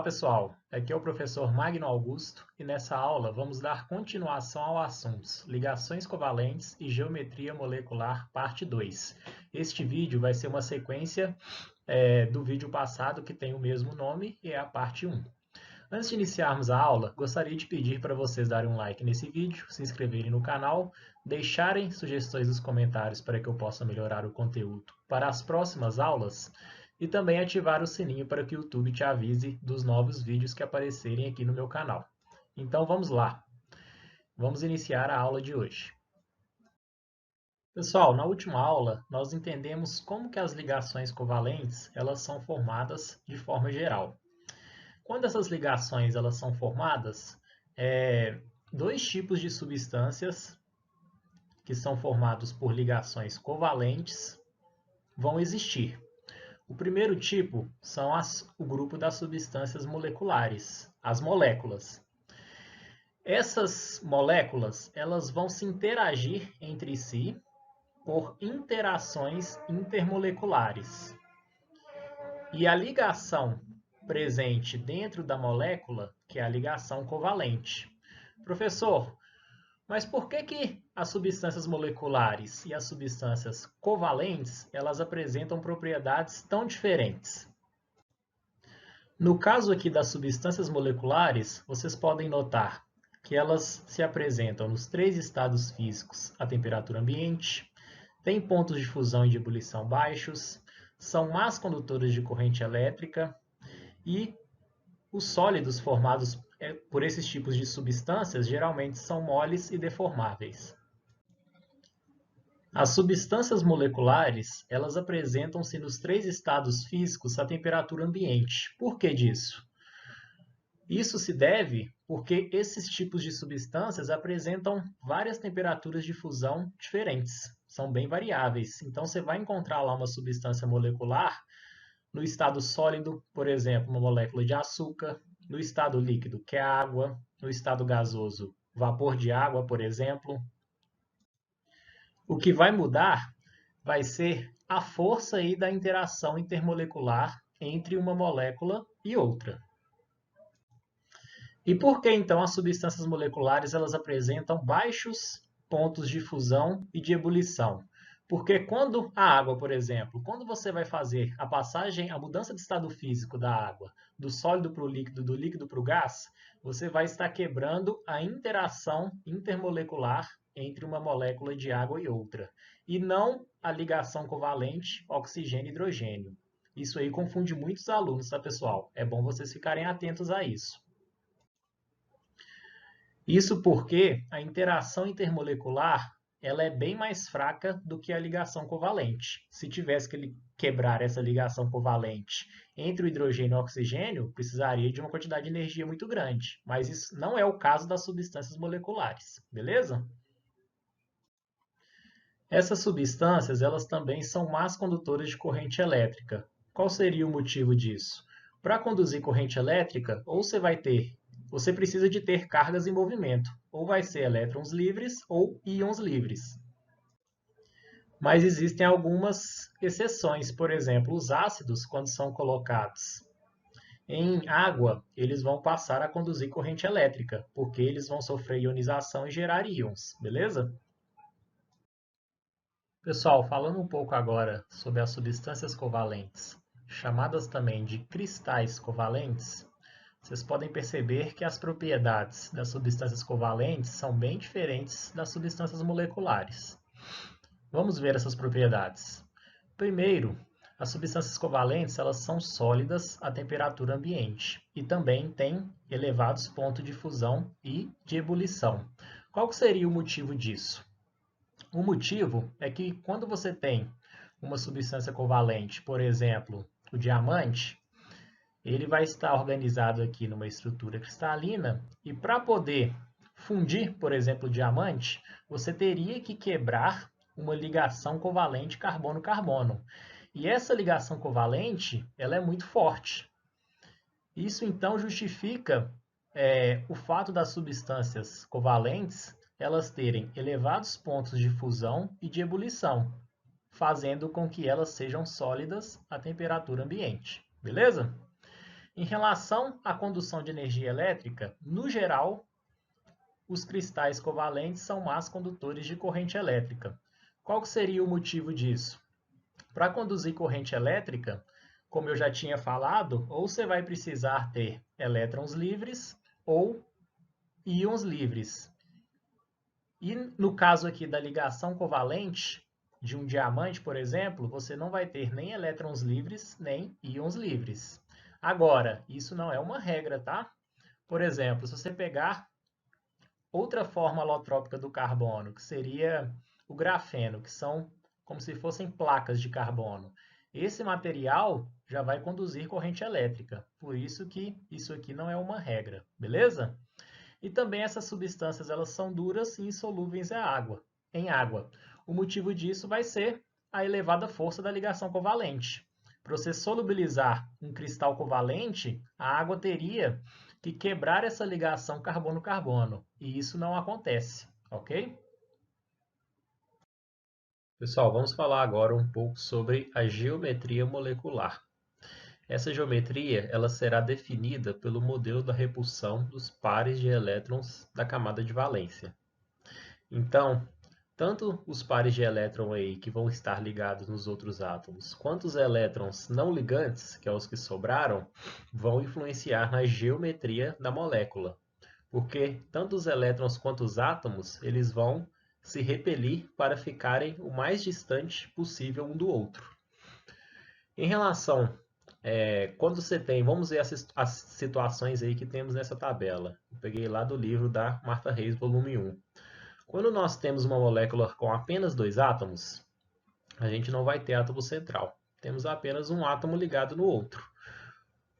Olá pessoal, aqui é o professor Magno Augusto e nessa aula vamos dar continuação ao assunto ligações covalentes e geometria molecular parte 2. Este vídeo vai ser uma sequência do vídeo passado que tem o mesmo nome e é a parte 1. Antes de iniciarmos a aula, gostaria de pedir para vocês darem um like nesse vídeo, se inscreverem no canal, deixarem sugestões nos comentários para que eu possa melhorar o conteúdo para as próximas aulas e também ativar o sininho para que o YouTube te avise dos novos vídeos que aparecerem aqui no meu canal. Então vamos lá, vamos iniciar a aula de hoje. Pessoal, na última aula nós entendemos como que as ligações covalentes elas são formadas de forma geral. Quando essas ligações elas são formadas, dois tipos de substâncias que são formados por ligações covalentes vão existir. O primeiro tipo são o grupo das substâncias moleculares, as moléculas. Essas moléculas elas vão se interagir entre si por interações intermoleculares. E a ligação presente dentro da molécula, que é a ligação covalente. Professor, mas por que as substâncias moleculares e as substâncias covalentes elas apresentam propriedades tão diferentes? No caso aqui das substâncias moleculares, vocês podem notar que elas se apresentam nos três estados físicos à temperatura ambiente, têm pontos de fusão e de ebulição baixos, são más condutoras de corrente elétrica e os sólidos formados por esses tipos de substâncias geralmente são moles e deformáveis. As substâncias moleculares, elas apresentam-se nos três estados físicos à temperatura ambiente. Por que disso? Isso se deve porque esses tipos de substâncias apresentam várias temperaturas de fusão diferentes, são bem variáveis. Então você vai encontrar lá uma substância molecular no estado sólido, por exemplo, uma molécula de açúcar, no estado líquido, que é a água, no estado gasoso, vapor de água, por exemplo. O que vai mudar vai ser a força aí da interação intermolecular entre uma molécula e outra. E por que então as substâncias moleculares elas apresentam baixos pontos de fusão e de ebulição? Porque quando a água, por exemplo, quando você vai fazer a passagem, a mudança de estado físico da água, do sólido para o líquido, do líquido para o gás, você vai estar quebrando a interação intermolecular entre uma molécula de água e outra, e não a ligação covalente oxigênio-hidrogênio. Isso aí confunde muitos alunos, tá, pessoal? É bom vocês ficarem atentos a isso. Isso porque a interação intermolecular ela é bem mais fraca do que a ligação covalente. Se tivesse que quebrar essa ligação covalente entre o hidrogênio e o oxigênio, precisaria de uma quantidade de energia muito grande. Mas isso não é o caso das substâncias moleculares, beleza? Essas substâncias elas também são más condutoras de corrente elétrica. Qual seria o motivo disso? Para conduzir corrente elétrica, ou você precisa de ter cargas em movimento, ou vai ser elétrons livres ou íons livres. Mas existem algumas exceções, por exemplo, os ácidos, quando são colocados em água, eles vão passar a conduzir corrente elétrica, porque eles vão sofrer ionização e gerar íons, beleza? Pessoal, falando um pouco agora sobre as substâncias covalentes, chamadas também de cristais covalentes, vocês podem perceber que as propriedades das substâncias covalentes são bem diferentes das substâncias moleculares. Vamos ver essas propriedades. Primeiro, as substâncias covalentes elas são sólidas à temperatura ambiente e também têm elevados pontos de fusão e de ebulição. Qual seria o motivo disso? O motivo é que quando você tem uma substância covalente, por exemplo, o diamante, ele vai estar organizado aqui numa estrutura cristalina e para poder fundir, por exemplo, o diamante, você teria que quebrar uma ligação covalente carbono-carbono. E essa ligação covalente ela é muito forte. Isso então justifica o fato das substâncias covalentes elas terem elevados pontos de fusão e de ebulição, fazendo com que elas sejam sólidas à temperatura ambiente. Beleza? Em relação à condução de energia elétrica, no geral, os cristais covalentes são más condutores de corrente elétrica. Qual seria o motivo disso? Para conduzir corrente elétrica, como eu já tinha falado, ou você vai precisar ter elétrons livres ou íons livres. E no caso aqui da ligação covalente de um diamante, por exemplo, você não vai ter nem elétrons livres, nem íons livres. Agora, isso não é uma regra, tá? Por exemplo, se você pegar outra forma alotrópica do carbono, que seria o grafeno, que são como se fossem placas de carbono. Esse material já vai conduzir corrente elétrica, por isso que isso aqui não é uma regra, beleza? E também essas substâncias elas são duras e insolúveis em água. O motivo disso vai ser a elevada força da ligação covalente. Para você solubilizar um cristal covalente, a água teria que quebrar essa ligação carbono-carbono, e isso não acontece, ok? Pessoal, vamos falar agora um pouco sobre a geometria molecular. Essa geometria ela será definida pelo modelo da repulsão dos pares de elétrons da camada de valência. Então, tanto os pares de elétron aí que vão estar ligados nos outros átomos, quanto os elétrons não ligantes, que são os que sobraram, vão influenciar na geometria da molécula. Porque tanto os elétrons quanto os átomos, eles vão se repelir para ficarem o mais distante possível um do outro. Em relação, quando você tem, vamos ver as situações aí que temos nessa tabela. Eu peguei lá do livro da Martha Reis, volume 1. Quando nós temos uma molécula com apenas 2 átomos, a gente não vai ter átomo central. Temos apenas um átomo ligado no outro.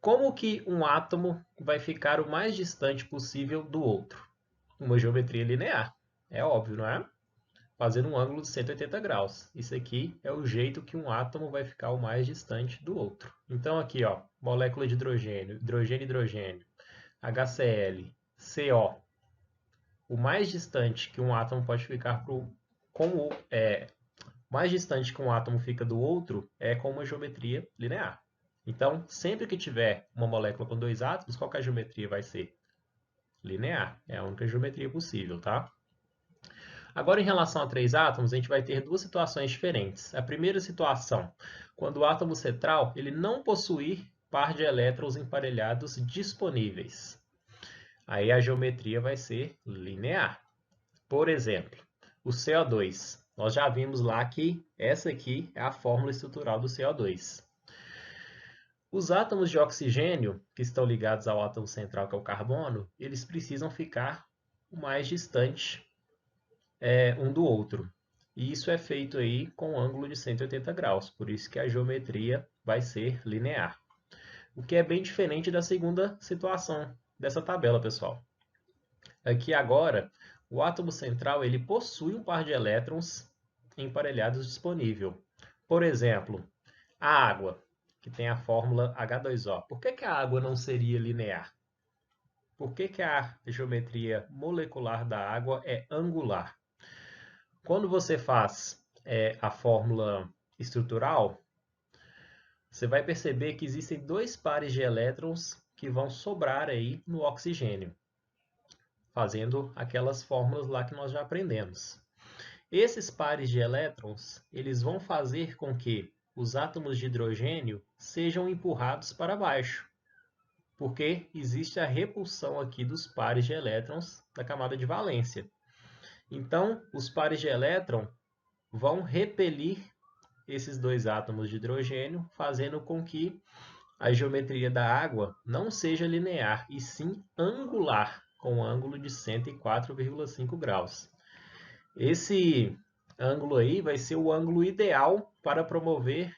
Como que um átomo vai ficar o mais distante possível do outro? Uma geometria linear. É óbvio, não é? Fazendo um ângulo de 180 graus. Isso aqui é o jeito que um átomo vai ficar o mais distante do outro. Então aqui, ó, molécula de hidrogênio, hidrogênio, HCl, CO. O mais distante que um átomo pode ficar mais distante que um átomo fica do outro é com uma geometria linear. Então, sempre que tiver uma molécula com 2 átomos, qual que a geometria vai ser? Linear. É a única geometria possível, tá? Agora, em relação a 3 átomos, a gente vai ter duas situações diferentes. A primeira situação, quando o átomo central ele não possuir par de elétrons emparelhados disponíveis. Aí a geometria vai ser linear. Por exemplo, o CO2. Nós já vimos lá que essa aqui é a fórmula estrutural do CO2. Os átomos de oxigênio, que estão ligados ao átomo central, que é o carbono, eles precisam ficar o mais distante um do outro. E isso é feito aí com um ângulo de 180 graus, por isso que a geometria vai ser linear. O que é bem diferente da segunda situação dessa tabela, pessoal. Aqui agora, o átomo central ele possui um par de elétrons emparelhados disponível. Por exemplo, a água, que tem a fórmula H2O. Por que a água não seria linear? Por que a geometria molecular da água é angular? Quando você faz a fórmula estrutural, você vai perceber que existem 2 pares de elétrons que vão sobrar aí no oxigênio, fazendo aquelas fórmulas lá que nós já aprendemos. Esses pares de elétrons, eles vão fazer com que os átomos de hidrogênio sejam empurrados para baixo, porque existe a repulsão aqui dos pares de elétrons da camada de valência. Então, os pares de elétron vão repelir esses 2 átomos de hidrogênio, fazendo com que a geometria da água não seja linear, e sim angular, com um ângulo de 104,5 graus. Esse ângulo aí vai ser o ângulo ideal para promover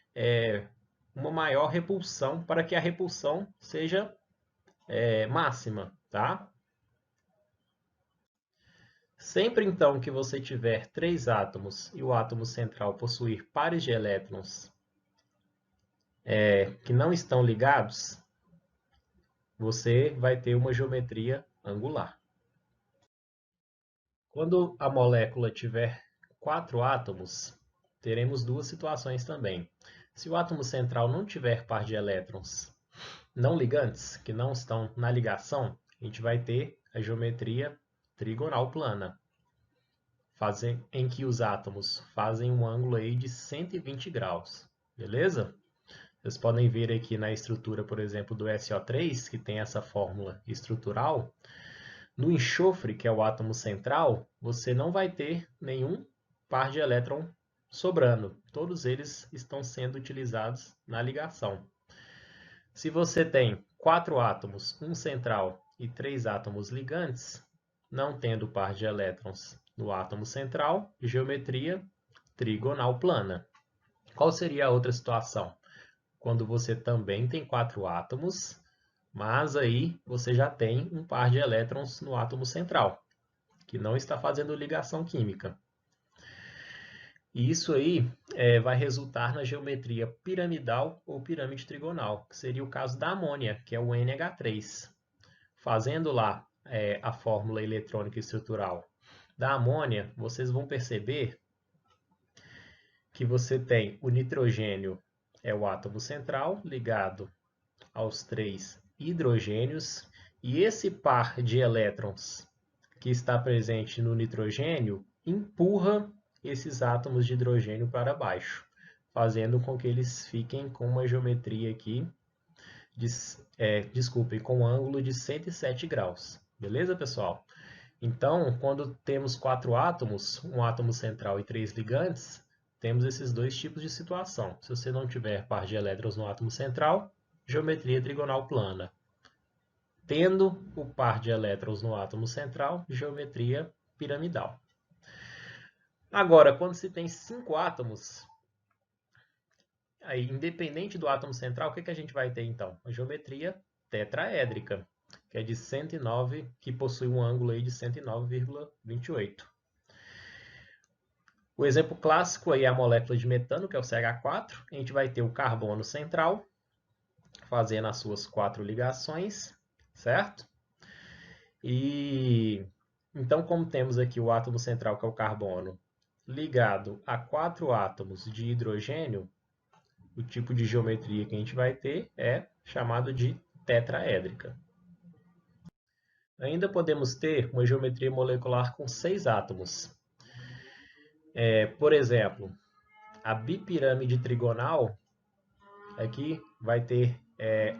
uma maior repulsão, para que a repulsão seja máxima, tá? Sempre então que você tiver 3 átomos e o átomo central possuir pares de elétrons que não estão ligados, você vai ter uma geometria angular. Quando a molécula tiver 4 átomos, teremos duas situações também. Se o átomo central não tiver par de elétrons não ligantes, que não estão na ligação, a gente vai ter a geometria trigonal plana, em que os átomos fazem um ângulo aí de 120 graus, beleza? Vocês podem ver aqui na estrutura, por exemplo, do SO3, que tem essa fórmula estrutural. No enxofre, que é o átomo central, você não vai ter nenhum par de elétron sobrando. Todos eles estão sendo utilizados na ligação. Se você tem 4 átomos, um central e 3 átomos ligantes, não tendo par de elétrons no átomo central, geometria trigonal plana. Qual seria a outra situação? Quando você também tem 4 átomos, mas aí você já tem um par de elétrons no átomo central, que não está fazendo ligação química. E isso aí vai resultar na geometria piramidal ou pirâmide trigonal, que seria o caso da amônia, que é o NH3. Fazendo lá a fórmula eletrônica estrutural da amônia, vocês vão perceber que você tem o nitrogênio, é o átomo central, ligado aos 3 hidrogênios, e esse par de elétrons que está presente no nitrogênio empurra esses átomos de hidrogênio para baixo, fazendo com que eles fiquem com uma geometria aqui, com um ângulo de 107 graus. Beleza, pessoal? Então, quando temos 4 átomos, um átomo central e 3 ligantes, temos esses dois tipos de situação. Se você não tiver par de elétrons no átomo central, geometria trigonal plana. Tendo o par de elétrons no átomo central, geometria piramidal. Agora, quando se tem 5 átomos, aí, independente do átomo central, o que a gente vai ter então? A geometria tetraédrica, que é de 109, que possui um ângulo aí de 109,28. O exemplo clássico aí é a molécula de metano, que é o CH4. A gente vai ter o carbono central, fazendo as suas 4 ligações, certo? E então, como temos aqui o átomo central, que é o carbono, ligado a 4 átomos de hidrogênio, o tipo de geometria que a gente vai ter é chamado de tetraédrica. Ainda podemos ter uma geometria molecular com 6 átomos. Por exemplo, a bipirâmide trigonal aqui vai ter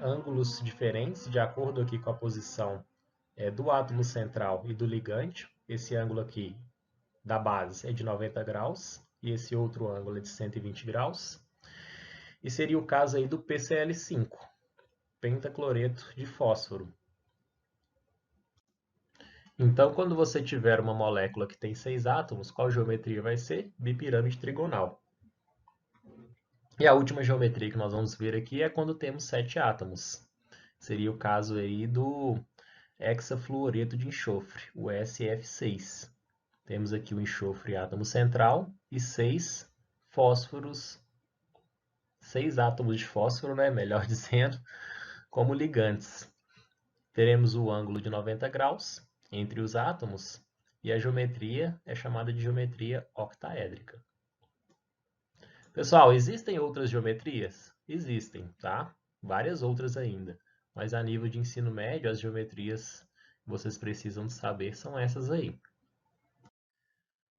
ângulos diferentes de acordo aqui com a posição do átomo central e do ligante. Esse ângulo aqui da base é de 90 graus e esse outro ângulo é de 120 graus. E seria o caso aí do PCl5, pentacloreto de fósforo. Então, quando você tiver uma molécula que tem 6 átomos, qual geometria vai ser? Bipirâmide trigonal. E a última geometria que nós vamos ver aqui é quando temos 7 átomos. Seria o caso aí do hexafluoreto de enxofre, o SF6. Temos aqui o enxofre átomo central e 6 fósforos, 6 átomos de fósforo, né, melhor dizendo, como ligantes. Teremos o ângulo de 90 graus entre os átomos e a geometria é chamada de geometria octaédrica. Pessoal, existem outras geometrias? Existem, tá? Várias outras ainda. Mas a nível de ensino médio, as geometrias que vocês precisam de saber são essas aí.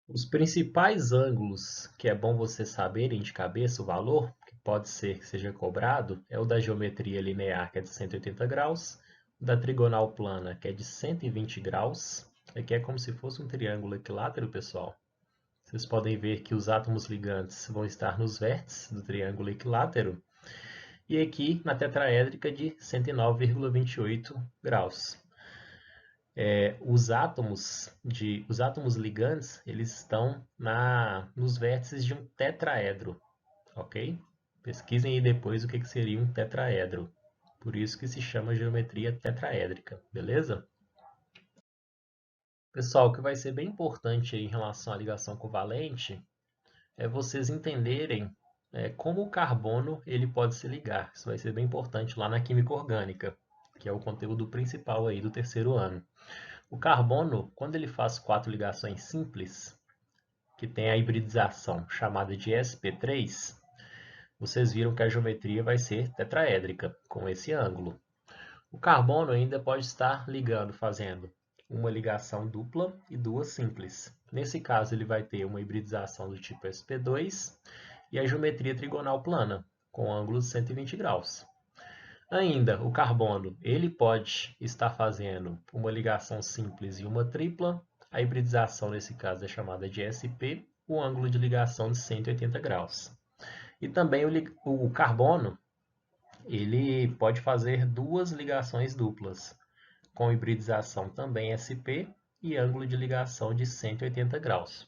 Os principais ângulos que é bom vocês saberem de cabeça o valor, que pode ser que seja cobrado, é o da geometria linear, que é de 180 graus, o da trigonal plana, que é de 120 graus. Aqui é como se fosse um triângulo equilátero, pessoal. Vocês podem ver que os átomos ligantes vão estar nos vértices do triângulo equilátero. E aqui na tetraédrica de 109,28 graus. Os átomos ligantes, eles estão nos vértices de um tetraedro, ok? Pesquisem aí depois o que seria um tetraedro. Por isso que se chama geometria tetraédrica, beleza? Pessoal, o que vai ser bem importante aí em relação à ligação covalente é vocês entenderem como o carbono ele pode se ligar. Isso vai ser bem importante lá na química orgânica, que é o conteúdo principal aí do terceiro ano. O carbono, quando ele faz 4 ligações simples, que tem a hibridização chamada de sp3, vocês viram que a geometria vai ser tetraédrica, com esse ângulo. O carbono ainda pode estar ligando, fazendo uma ligação dupla e duas simples. Nesse caso, ele vai ter uma hibridização do tipo sp2 e a geometria trigonal plana, com ângulo de 120 graus. Ainda, o carbono, ele pode estar fazendo uma ligação simples e uma tripla. A hibridização, nesse caso, é chamada de sp, o ângulo de ligação de 180 graus. E também o carbono, ele pode fazer duas ligações duplas, com hibridização também sp e ângulo de ligação de 180 graus.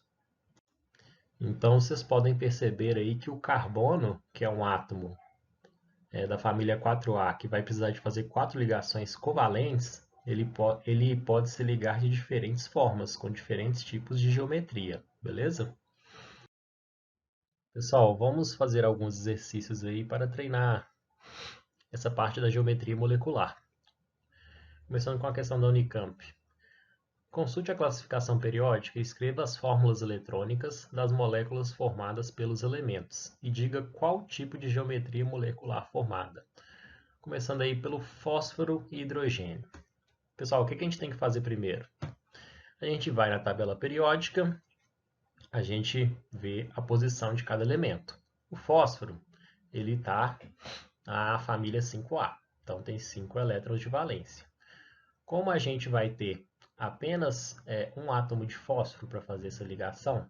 Então, vocês podem perceber aí que o carbono, que é um átomo da família 4A, que vai precisar de fazer 4 ligações covalentes, ele pode se ligar de diferentes formas, com diferentes tipos de geometria, beleza? Pessoal, vamos fazer alguns exercícios aí para treinar essa parte da geometria molecular. Começando com a questão da Unicamp. Consulte a classificação periódica e escreva as fórmulas eletrônicas das moléculas formadas pelos elementos e diga qual tipo de geometria molecular formada. Começando aí pelo fósforo e hidrogênio. Pessoal, o que a gente tem que fazer primeiro? A gente vai na tabela periódica, a gente vê a posição de cada elemento. O fósforo, ele está na família 5A, então tem 5 elétrons de valência. Como a gente vai ter apenas um átomo de fósforo para fazer essa ligação,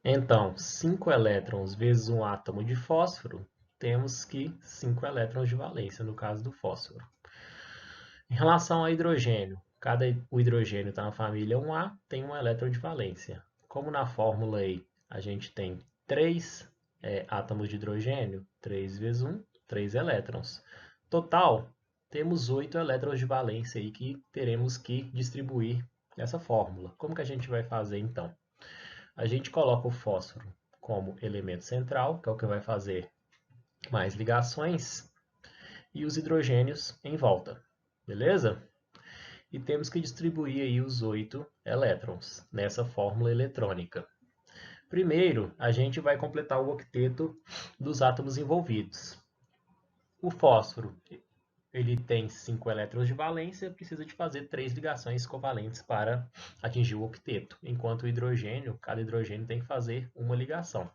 então 5 elétrons vezes um átomo de fósforo, temos que 5 elétrons de valência, no caso do fósforo. Em relação ao hidrogênio, o hidrogênio está na família 1A, tem um elétron de valência. Como na fórmula aí a gente tem 3 átomos de hidrogênio, 3 vezes 1, 3 elétrons. Total, temos 8 elétrons de valência aí que teremos que distribuir nessa fórmula. Como que a gente vai fazer então? A gente coloca o fósforo como elemento central, que é o que vai fazer mais ligações, e os hidrogênios em volta, beleza? E temos que distribuir aí os 8 elétrons nessa fórmula eletrônica. Primeiro, a gente vai completar o octeto dos átomos envolvidos. O fósforo, ele tem 5 elétrons de valência, precisa de fazer 3 ligações covalentes para atingir o octeto, enquanto o hidrogênio, cada hidrogênio tem que fazer uma ligação.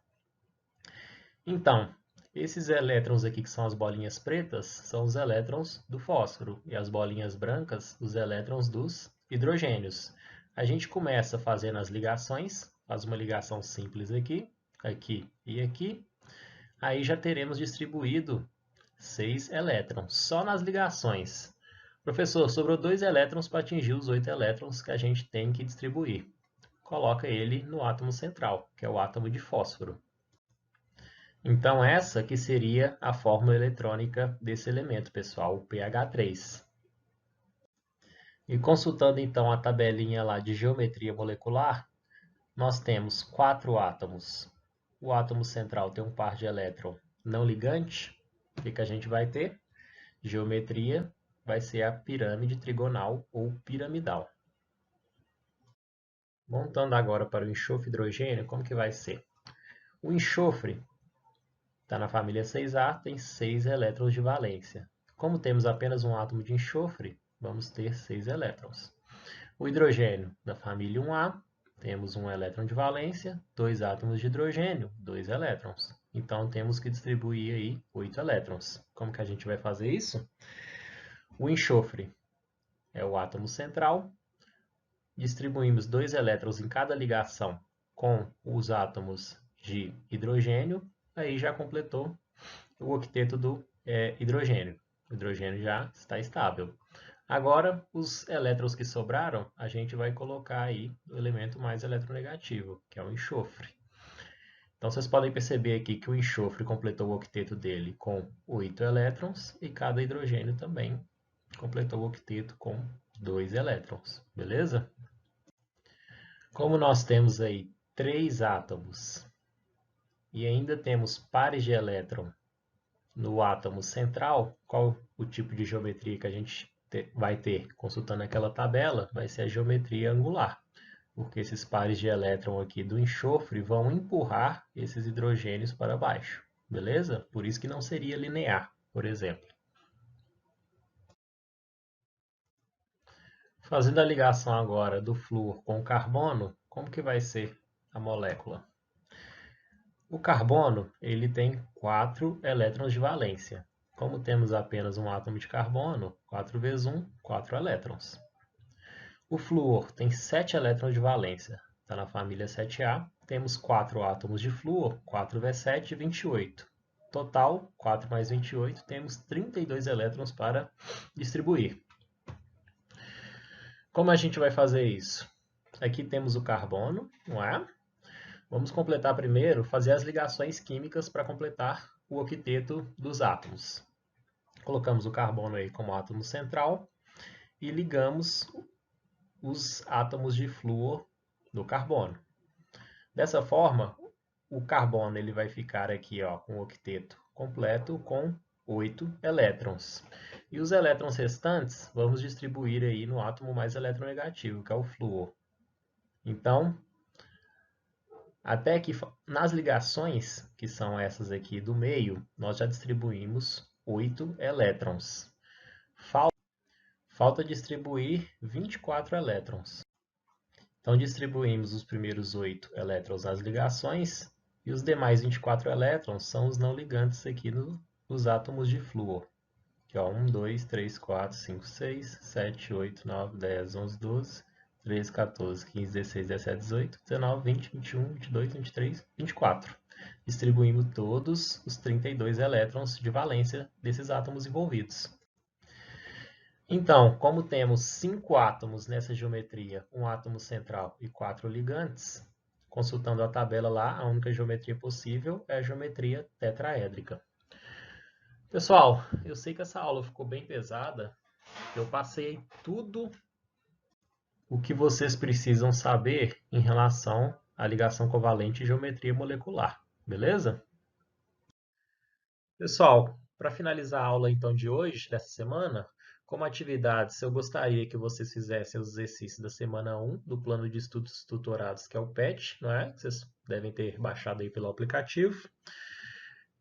Então, esses elétrons aqui, que são as bolinhas pretas, são os elétrons do fósforo, e as bolinhas brancas, os elétrons dos hidrogênios. A gente começa fazendo as ligações, faz uma ligação simples aqui, aqui e aqui. Aí já teremos distribuído 6 elétrons, só nas ligações. Professor, sobrou 2 elétrons para atingir os 8 elétrons que a gente tem que distribuir. Coloca ele no átomo central, que é o átomo de fósforo. Então, essa que seria a fórmula eletrônica desse elemento, pessoal, o pH3. E consultando então a tabelinha lá de geometria molecular, nós temos 4 átomos. O átomo central tem um par de elétron não ligante. O que a gente vai ter? Geometria vai ser a pirâmide trigonal ou piramidal. Montando agora para o enxofre hidrogênio, como que vai ser? O enxofre está na família 6A, tem 6 elétrons de valência. Como temos apenas um átomo de enxofre, vamos ter 6 elétrons. O hidrogênio, da família 1A, temos um elétron de valência, 2 átomos de hidrogênio, 2 elétrons. Então, temos que distribuir aí 8 elétrons. Como que a gente vai fazer isso? O enxofre é o átomo central. Distribuímos 2 elétrons em cada ligação com os átomos de hidrogênio. Aí já completou o octeto do hidrogênio. O hidrogênio já está estável. Agora, os elétrons que sobraram, a gente vai colocar aí o elemento mais eletronegativo, que é o enxofre. Então, vocês podem perceber aqui que o enxofre completou o octeto dele com 8 elétrons e cada hidrogênio também completou o octeto com 2 elétrons, beleza? Como nós temos aí 3 átomos e ainda temos pares de elétron no átomo central, qual o tipo de geometria que a gente vai ter? Consultando aquela tabela, vai ser a geometria angular, porque esses pares de elétron aqui do enxofre vão empurrar esses hidrogênios para baixo. beleza? Por isso que não seria linear, por exemplo. Fazendo a ligação agora do flúor com o carbono, como que vai ser a molécula? O carbono ele tem 4 elétrons de valência. Como temos apenas um átomo de carbono, 4 vezes 1, 4 elétrons. O flúor tem 7 elétrons de valência, está na família 7A. Temos 4 átomos de flúor, 4 vezes 7, 28. Total, 4 mais 28, temos 32 elétrons para distribuir. Como a gente vai fazer isso? Aqui temos o carbono, não é? Vamos completar primeiro, fazer as ligações químicas para completar o octeto dos átomos. Colocamos o carbono aí como átomo central e ligamos os átomos de flúor do carbono. Dessa forma, o carbono ele vai ficar aqui ó, com o octeto completo com 8 elétrons. E os elétrons restantes vamos distribuir aí no átomo mais eletronegativo, que é o flúor. Então, até que nas ligações, que são essas aqui do meio, nós já distribuímos 8 elétrons. Falta distribuir 24 elétrons. Então, distribuímos os primeiros 8 elétrons nas ligações e os demais 24 elétrons são os não ligantes aqui nos átomos de flúor. Aqui, ó, 1, 2, 3, 4, 5, 6, 7, 8, 9, 10, 11, 12, 13, 14, 15, 16, 17, 18, 19, 20, 21, 22, 23, 24. Distribuímos todos os 32 elétrons de valência desses átomos envolvidos. Então, como temos 5 átomos nessa geometria, um átomo central e 4 ligantes, consultando a tabela lá, a única geometria possível é a geometria tetraédrica. Pessoal, eu sei que essa aula ficou bem pesada, eu passei tudo o que vocês precisam saber em relação à ligação covalente e geometria molecular, beleza? Pessoal, para finalizar a aula então de hoje, dessa semana, como atividades, eu gostaria que vocês fizessem os exercícios da semana 1 do plano de estudos tutorados, que é o PET, não é? Que vocês devem ter baixado aí pelo aplicativo.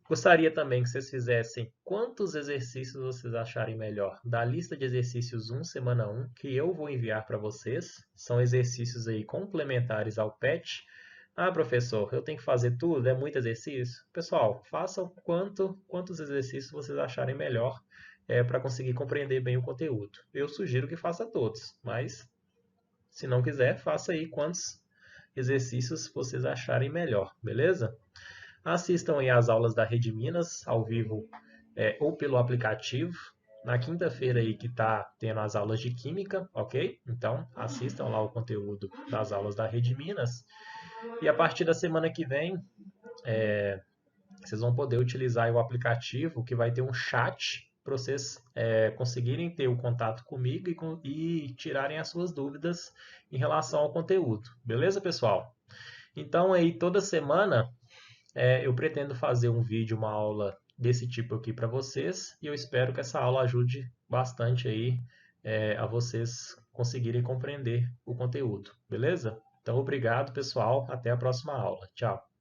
Gostaria também que vocês fizessem quantos exercícios vocês acharem melhor da lista de exercícios 1, semana 1, que eu vou enviar para vocês. São exercícios aí complementares ao PET. Ah, professor, eu tenho que fazer tudo? É muito exercício? Pessoal, façam quantos exercícios vocês acharem melhor para conseguir compreender bem o conteúdo. Eu sugiro que faça todos, mas se não quiser, faça aí quantos exercícios vocês acharem melhor, beleza? Assistam aí as aulas da Rede Minas, ao vivo ou pelo aplicativo. Na quinta-feira aí que está tendo as aulas de Química, ok? Então, assistam lá o conteúdo das aulas da Rede Minas. E a partir da semana que vem, vocês vão poder utilizar o aplicativo que vai ter um chat para vocês conseguirem ter o contato comigo e tirarem as suas dúvidas em relação ao conteúdo. Beleza, pessoal? Então, aí toda semana eu pretendo fazer um vídeo, uma aula desse tipo aqui para vocês e eu espero que essa aula ajude bastante aí a vocês conseguirem compreender o conteúdo, beleza? Então, obrigado, pessoal. Até a próxima aula. Tchau.